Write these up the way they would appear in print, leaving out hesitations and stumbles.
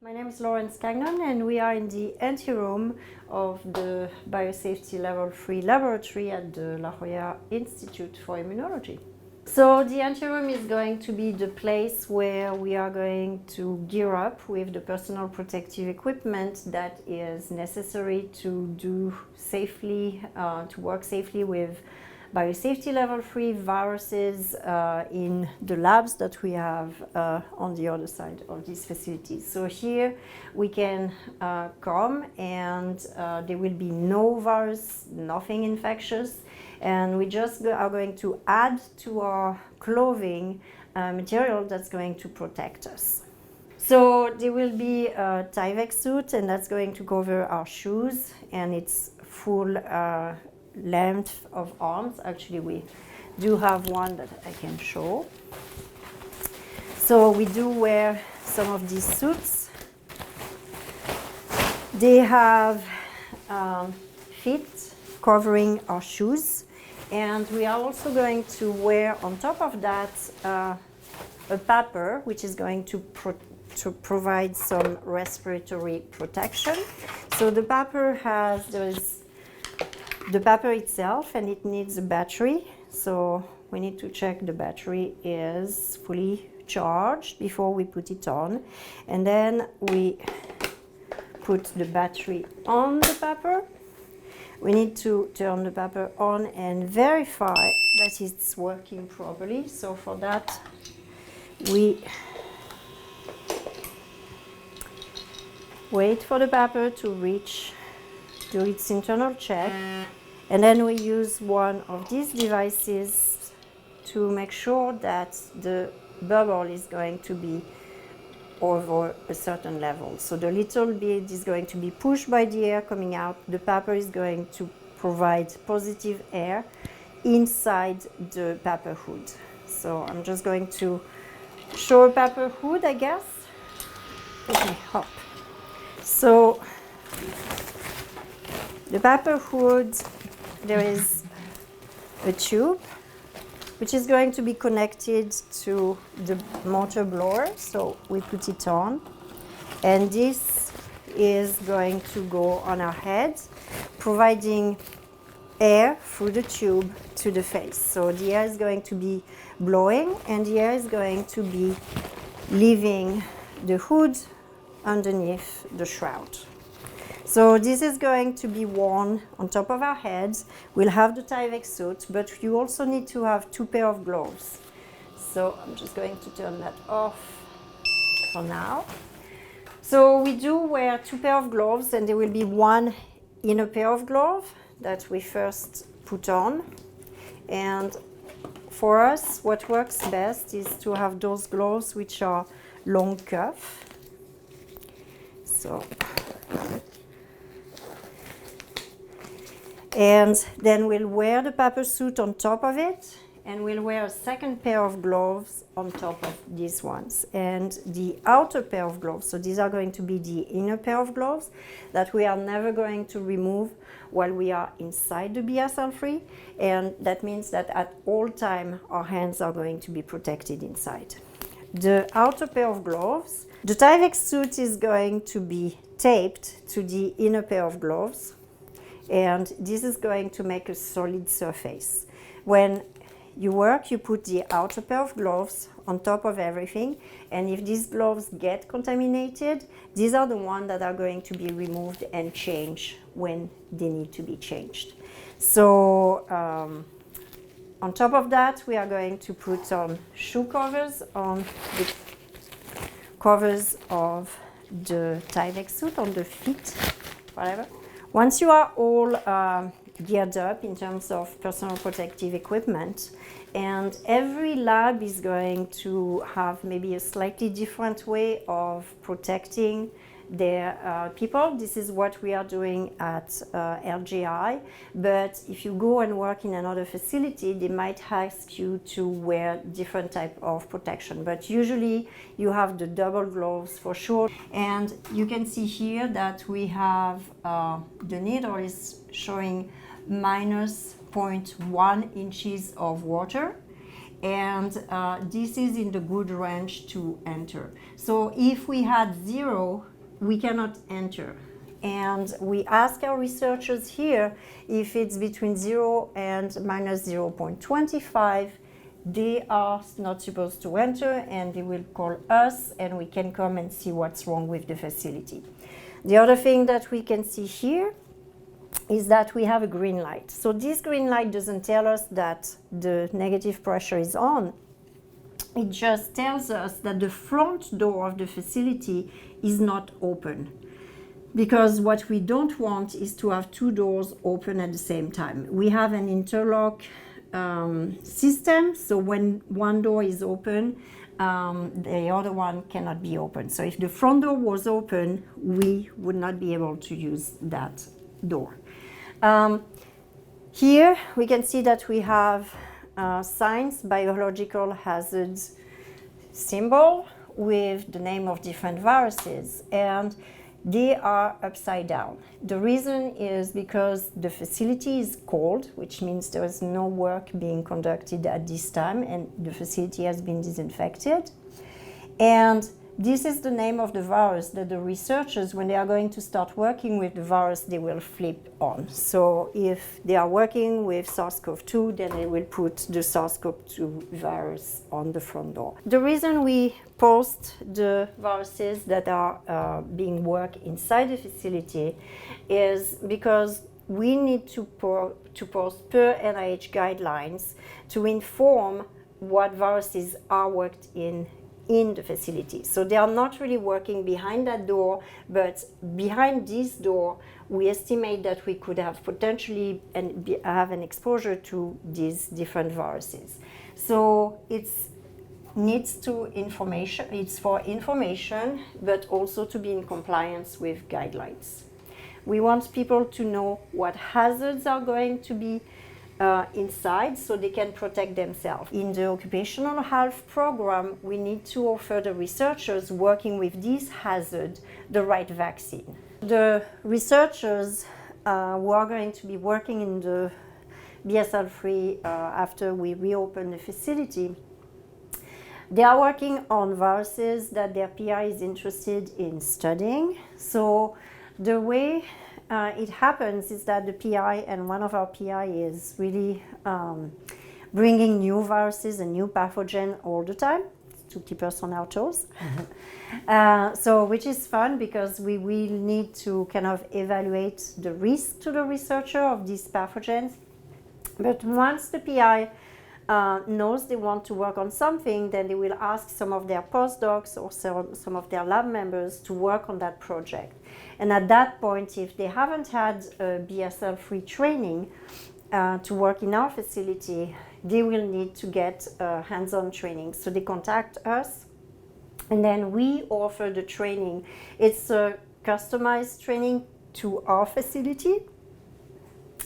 My name is Lauren Scagnon and we are in the Anteroom of the Biosafety Level 3 laboratory at the Jolla Institute for Immunology. So the Anteroom is going to be the place where we are going to gear up with the personal protective equipment that is necessary to do safely, to work safely with Biosafety Level 3 viruses in the labs that we have on the other side of these facilities. So here we can come and there will be no virus, nothing infectious, and we just are going to add to our clothing material that's going to protect us. So there will be a Tyvek suit, and that's going to cover our shoes and its full length of arms. Actually, we do have one that I can show. So we do wear some of these suits. They have feet covering our shoes, and we are also going to wear on top of that a PAPR, which is going to provide some respiratory protection. So the PAPR there's the PAPR itself, and it needs a battery. So we need to check the battery is fully charged before we put it on. And then we put the battery on the PAPR. We need to turn the PAPR on and verify that it's working properly. So for that, we wait for the PAPR to do its internal check, and then we use one of these devices to make sure that the bubble is going to be over a certain level. So the little bit is going to be pushed by the air coming out. The PAPR is going to provide positive air inside the PAPR hood. So I'm just going to show a PAPR hood, I guess. Okay, hop. So the PAPR hood, there is a tube which is going to be connected to the motor blower. So we put it on, and this is going to go on our head, providing air through the tube to the face. So the air is going to be blowing, and the air is going to be leaving the hood underneath the shroud. So this is going to be worn on top of our heads. We'll have the Tyvek suit, but you also need to have 2 pairs of gloves. So I'm just going to turn that off for now. So we do wear 2 pairs of gloves, and there will be one inner pair of gloves that we first put on. And for us, what works best is to have those gloves which are long cuff. So. And then we'll wear the PAPR suit on top of it, and we'll wear a second pair of gloves on top of these ones. And the outer pair of gloves, so these are going to be the inner pair of gloves that we are never going to remove while we are inside the BSL-3, and that means that at all time our hands are going to be protected inside. The outer pair of gloves, the Tyvek suit is going to be taped to the inner pair of gloves, and this is going to make a solid surface. When you work, you put the outer pair of gloves on top of everything, and if these gloves get contaminated, these are the ones that are going to be removed and changed when they need to be changed. So on top of that, we are going to put on shoe covers on the covers of the Tyvek suit, on the feet, whatever. Once you are all geared up in terms of personal protective equipment, and every lab is going to have maybe a slightly different way of protecting their people. This is what we are doing at LGI, but if you go and work in another facility, they might ask you to wear different type of protection, but usually you have the double gloves for sure. And you can see here that we have the needle is showing minus 0.1 inches of water, and this is in the good range to enter. So if we had 0, we cannot enter. And we ask our researchers here if it's between 0 and minus 0.25, they are not supposed to enter, and they will call us and we can come and see what's wrong with the facility. The other thing that we can see here is that we have a green light. So this green light doesn't tell us that the negative pressure is on. It just tells us that the front door of the facility is not open. Because what we don't want is to have 2 doors open at the same time. We have an interlock system, so when one door is open, the other one cannot be open. So if the front door was open, we would not be able to use that door. Here we can see that we have signs, biological hazards symbol with the name of different viruses, and they are upside down. The reason is because the facility is cold, which means there is no work being conducted at this time, and the facility has been disinfected. And this is the name of the virus that the researchers, when they are going to start working with the virus, they will flip on. So if they are working with SARS-CoV-2, then they will put the SARS-CoV-2 virus on the front door. The reason we post the viruses that are being worked inside the facility is because we need to post per NIH guidelines to inform what viruses are worked in the facility. So they are not really working behind that door, but behind this door, we estimate that we could have potentially have an exposure to these different viruses. So it's for information, but also to be in compliance with guidelines. We want people to know what hazards are going to be inside so they can protect themselves. In the occupational health program, we need to offer the researchers working with this hazard the right vaccine. The researchers who are going to be working in the BSL-free after we reopen the facility, they are working on viruses that their PI is interested in studying. So the way it happens is that the PI and one of our PI is really bringing new viruses and new pathogen all the time to keep us on our toes. So which is fun because we will need to kind of evaluate the risk to the researcher of these pathogens. But once the PI knows they want to work on something, then they will ask some of their postdocs or some of their lab members to work on that project. And at that point, if they haven't had a BSL-free training to work in our facility, they will need to get hands-on training. So they contact us, and then we offer the training. It's a customized training to our facility,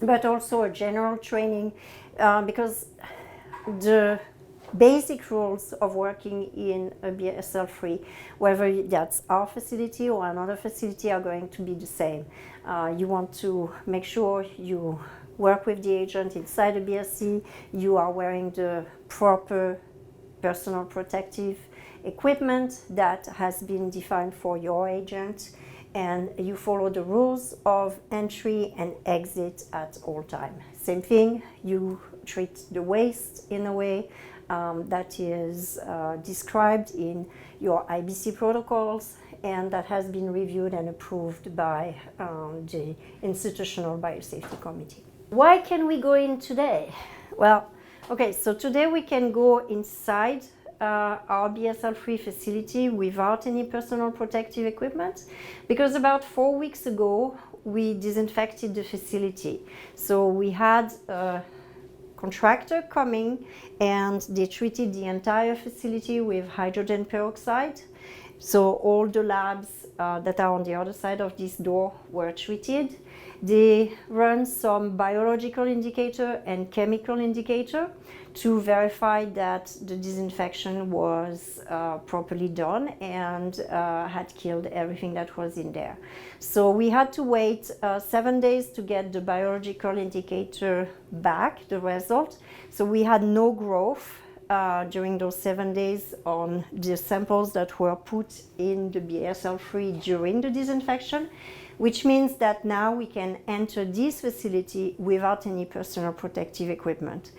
but also a general training because the basic rules of working in a BSL-free, whether that's our facility or another facility, are going to be the same. You want to make sure you work with the agent inside the BSC, you are wearing the proper personal protective equipment that has been defined for your agent, and you follow the rules of entry and exit at all times. Same thing, you treat the waste in a way that is described in your IBC protocols, and that has been reviewed and approved by the Institutional Biosafety Committee. Why can we go in today? Well, okay, so today we can go inside our BSL-free facility without any personal protective equipment, because about 4 weeks ago we disinfected the facility. So we had a contractor coming and they treated the entire facility with hydrogen peroxide. So all the labs that are on the other side of this door were treated. They run some biological indicator and chemical indicator to verify that the disinfection was properly done and had killed everything that was in there. So we had to wait 7 days to get the biological indicator back, the result. So we had no growth during those 7 days on the samples that were put in the BSL-free during the disinfection, which means that now we can enter this facility without any personal protective equipment.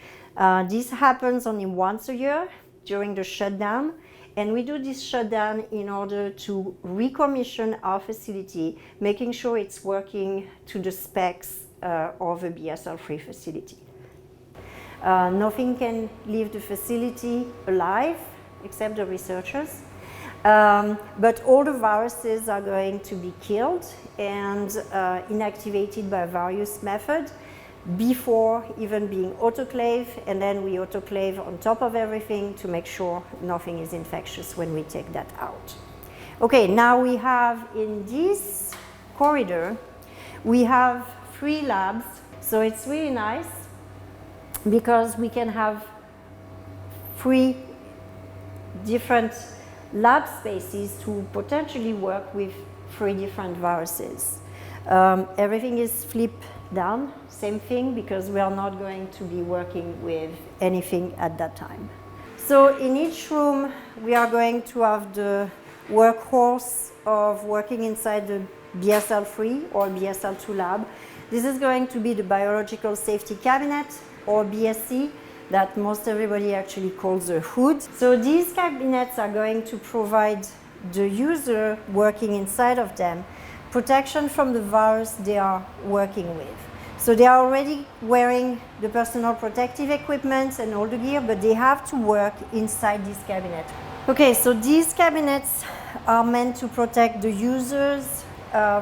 This happens only once a year during the shutdown, and we do this shutdown in order to recommission our facility, making sure it's working to the specs of a BSL-free facility. Nothing can leave the facility alive except the researchers. But all the viruses are going to be killed and inactivated by various methods before even being autoclaved, and then we autoclave on top of everything to make sure nothing is infectious when we take that out. Okay, now we have in this corridor, we have 3 labs, so it's really nice because we can have 3 different lab spaces to potentially work with 3 different viruses. Everything is flipped down, same thing, because we are not going to be working with anything at that time. So in each room, we are going to have the workhorse of working inside the BSL-free or BSL-2 lab. This is going to be the biological safety cabinet, or BSC, that most everybody actually calls a hood. So these cabinets are going to provide the user working inside of them protection from the virus they are working with. So they are already wearing the personal protective equipment and all the gear, but they have to work inside this cabinet. Okay, so these cabinets are meant to protect the users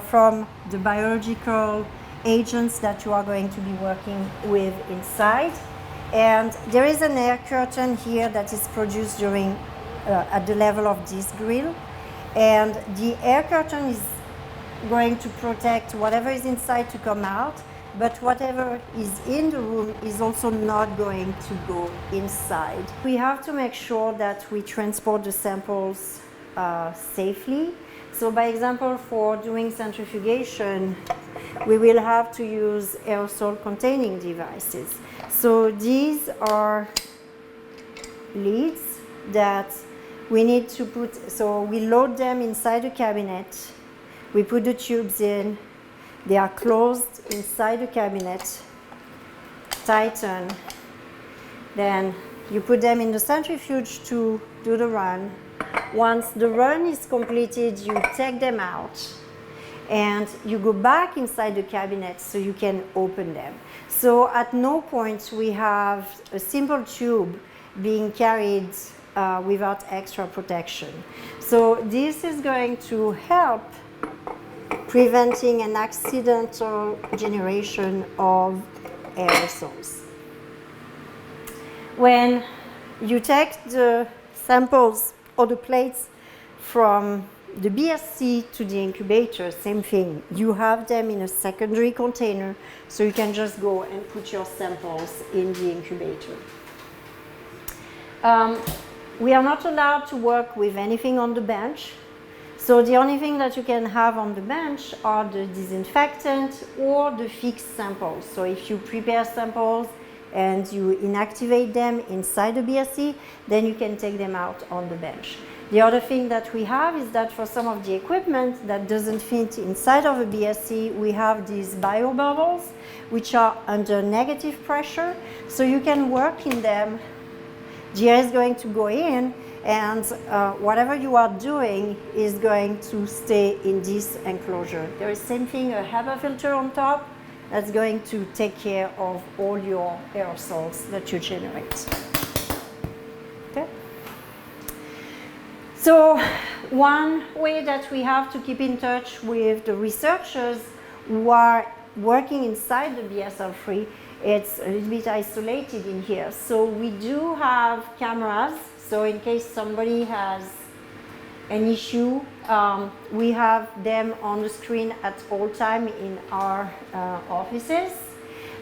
from the biological agents that you are going to be working with inside. And there is an air curtain here that is produced during at the level of this grill, and the air curtain is going to protect whatever is inside to come out, but whatever is in the room is also not going to go inside. We have to make sure that we transport the samples safely. So by example, for doing centrifugation, we will have to use aerosol containing devices. So these are lids that we need to put, so we load them inside the cabinet, we put the tubes in, they are closed inside the cabinet, tighten, then you put them in the centrifuge to do the run. Once the run is completed, you take them out and you go back inside the cabinet so you can open them. So at no point we have a simple tube being carried without extra protection. So this is going to help preventing an accidental generation of aerosols. When you take the samples or the plates from the BSC to the incubator, same thing. You have them in a secondary container, so you can just go and put your samples in the incubator. We are not allowed to work with anything on the bench. So the only thing that you can have on the bench are the disinfectant or the fixed samples. So if you prepare samples and you inactivate them inside the BSC, then you can take them out on the bench. The other thing that we have is that for some of the equipment that doesn't fit inside of a BSC, we have these bio bubbles, which are under negative pressure. So you can work in them. The air is going to go in, and whatever you are doing is going to stay in this enclosure. There is same thing, a HEPA filter on top that's going to take care of all your aerosols that you generate. Okay. So one way that we have to keep in touch with the researchers who are working inside the BSL-free, it's a little bit isolated in here. So we do have cameras. So in case somebody has an issue, we have them on the screen at all time in our offices.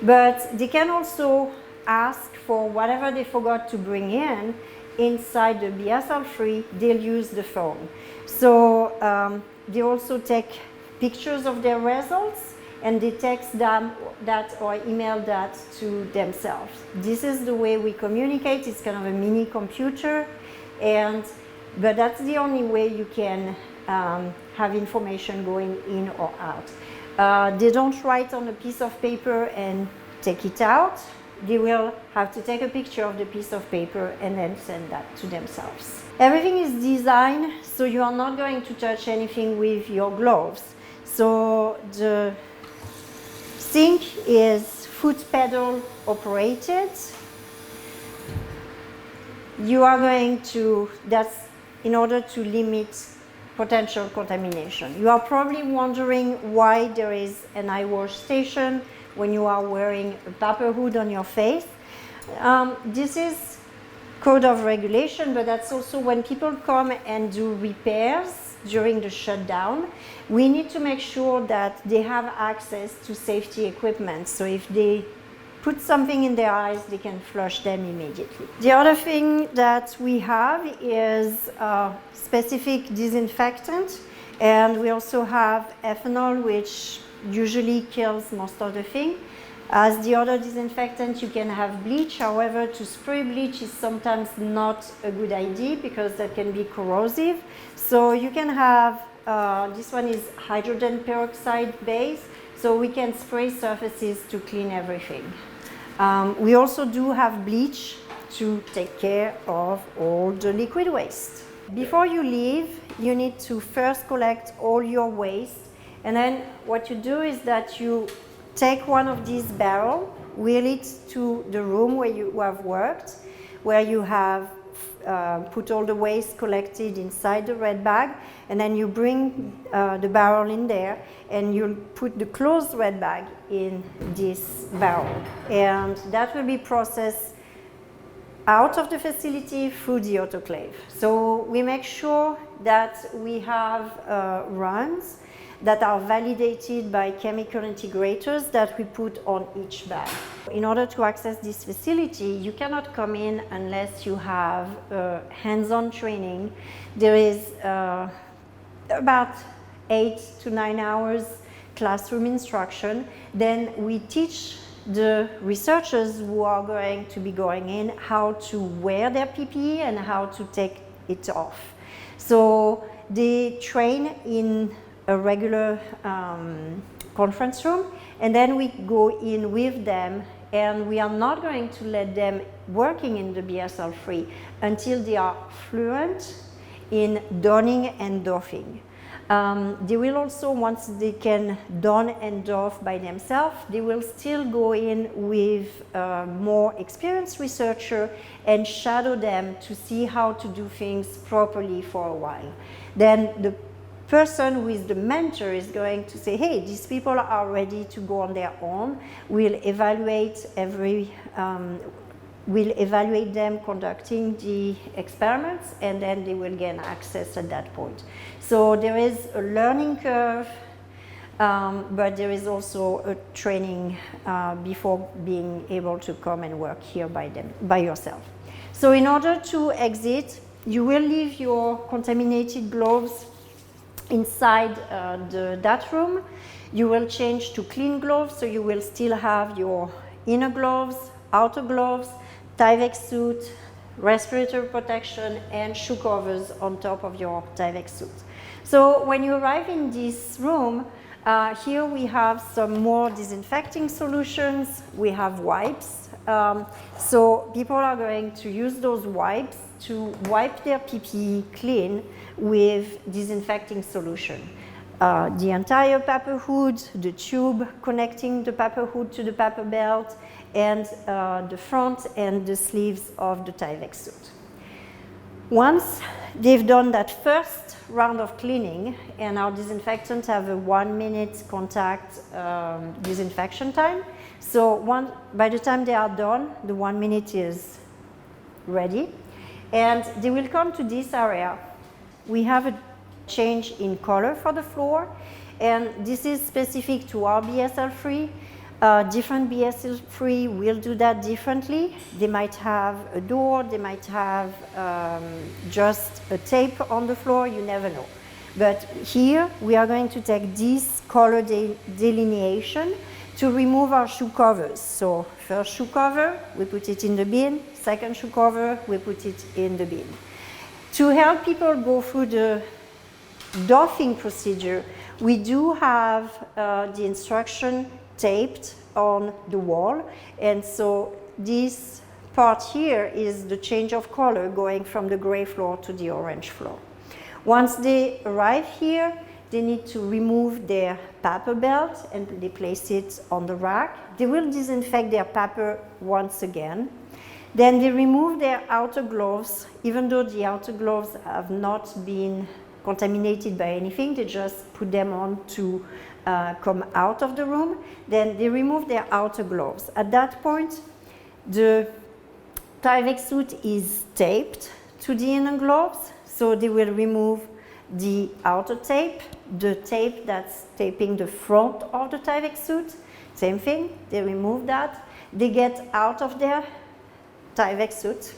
But they can also ask for whatever they forgot to bring in inside the BSL-free, they'll use the phone. So they also take pictures of their results, and they text them that or email that to themselves. This is the way we communicate. It's kind of a mini computer, but that's the only way you can have information going in or out. They don't write on a piece of paper and take it out. They will have to take a picture of the piece of paper and then send that to themselves. Everything is designed so you are not going to touch anything with your gloves. So the sink is foot pedal operated. You are going to, that's in order to limit potential contamination. You are probably wondering why there is an Eyewash station when you are wearing a PAPR hood on your face. This is code of regulation, but that's also when people come and do repairs during the shutdown, we need to make sure that they have access to safety equipment. So if they put something in their eyes, they can flush them immediately. The other thing that we have is specific disinfectant, and we also have ethanol, which usually kills most of the thing. As the other disinfectant, you can have bleach. However, to spray bleach is sometimes not a good idea because that can be corrosive. So you can have, this one is hydrogen peroxide base, so we can spray surfaces to clean everything. We also do have bleach to take care of all the liquid waste. Before you leave, you need to first collect all your waste. And then what you do is that you take one of these barrels, wheel it to the room where you have worked, where you have put all the waste collected inside the red bag, and then you bring the barrel in there, and you'll put the closed red bag in this barrel. And that will be processed out of the facility through the autoclave. So we make sure that we have runs that are validated by chemical integrators that we put on each bag. In order to access this facility, you cannot come in unless you have hands-on training. There is about 8 to 9 hours classroom instruction. Then we teach the researchers who are going to be going in how to wear their PPE and how to take it off. So they train in a regular conference room, and then we go in with them, and we are not going to let them working in the BSL-3 until they are fluent in donning and doffing. They will also, once they can don and doff by themselves, they will still go in with a more experienced researcher and shadow them to see how to do things properly for a while. Then the person who is the mentor is going to say, hey, these people are ready to go on their own. We'll evaluate them conducting the experiments, and then they will gain access at that point. So there is a learning curve, but there is also a training before being able to come and work here by yourself. So in order to exit, you will leave your contaminated gloves inside that room. You will change to clean gloves, so you will still have your inner gloves, outer gloves, Tyvek suit, respirator protection, and shoe covers on top of your Tyvek suit. So when you arrive in this room, here we have some more disinfecting solutions. We have wipes. So people are going to use those wipes to wipe their PPE clean with disinfecting solution. The entire PAPR hood, the tube connecting the PAPR hood to the PAPR belt, and the front and the sleeves of the Tyvek suit. Once they've done that first round of cleaning, and our disinfectants have a 1 minute contact disinfection time, so by the time they are done, the 1 minute is ready, and they will come to this area. We have a change in color for the floor, and this is specific to our BSL-3. Different BSL-3 will do that differently. They might have a door, they might have just a tape on the floor, you never know. But here we are going to take this color delineation to remove our shoe covers. So first shoe cover, we put it in the bin. Second shoe cover, we put it in the bin. To help people go through the doffing procedure, we do have the instruction taped on the wall. And so this part here is the change of color going from the gray floor to the orange floor. Once they arrive here, they need to remove their PAPR belt and they place it on the rack. They will disinfect their PAPR once again. Then they remove their outer gloves. Even though the outer gloves have not been contaminated by anything, they just put them on to come out of the room. Then they remove their outer gloves. At that point, the Tyvek suit is taped to the inner gloves, so they will remove the outer tape, the tape that's taping the front of the Tyvek suit. Same thing, they remove that. They get out of their Tyvek suit.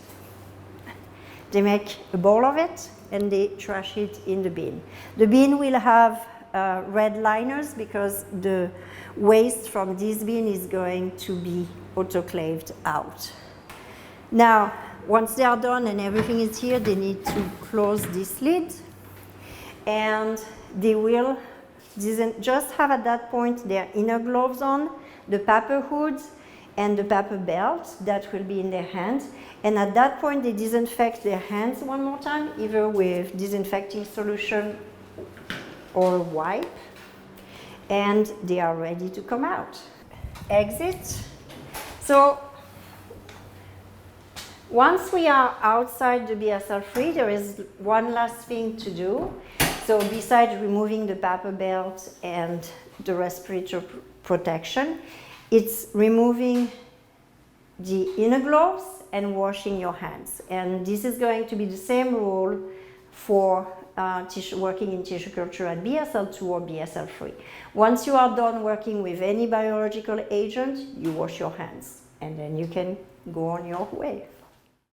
They make a ball of it and they trash it in the bin. The bin will have red liners because the waste from this bin is going to be autoclaved out. Now, once they are done and everything is here, they need to close this lid, and they will just have at that point their inner gloves on, the PAPR hood, and the PAPR belt that will be in their hands. And at that point, they disinfect their hands one more time, either with disinfecting solution or wipe, and they are ready to come out. Exit. So once we are outside the BSL-3, there is one last thing to do. So besides removing the PAPR belt and the respirator protection, it's removing the inner gloves and washing your hands. And this is going to be the same rule for working in tissue culture at BSL-2 or BSL-3. Once you are done working with any biological agent, you wash your hands and then you can go on your way.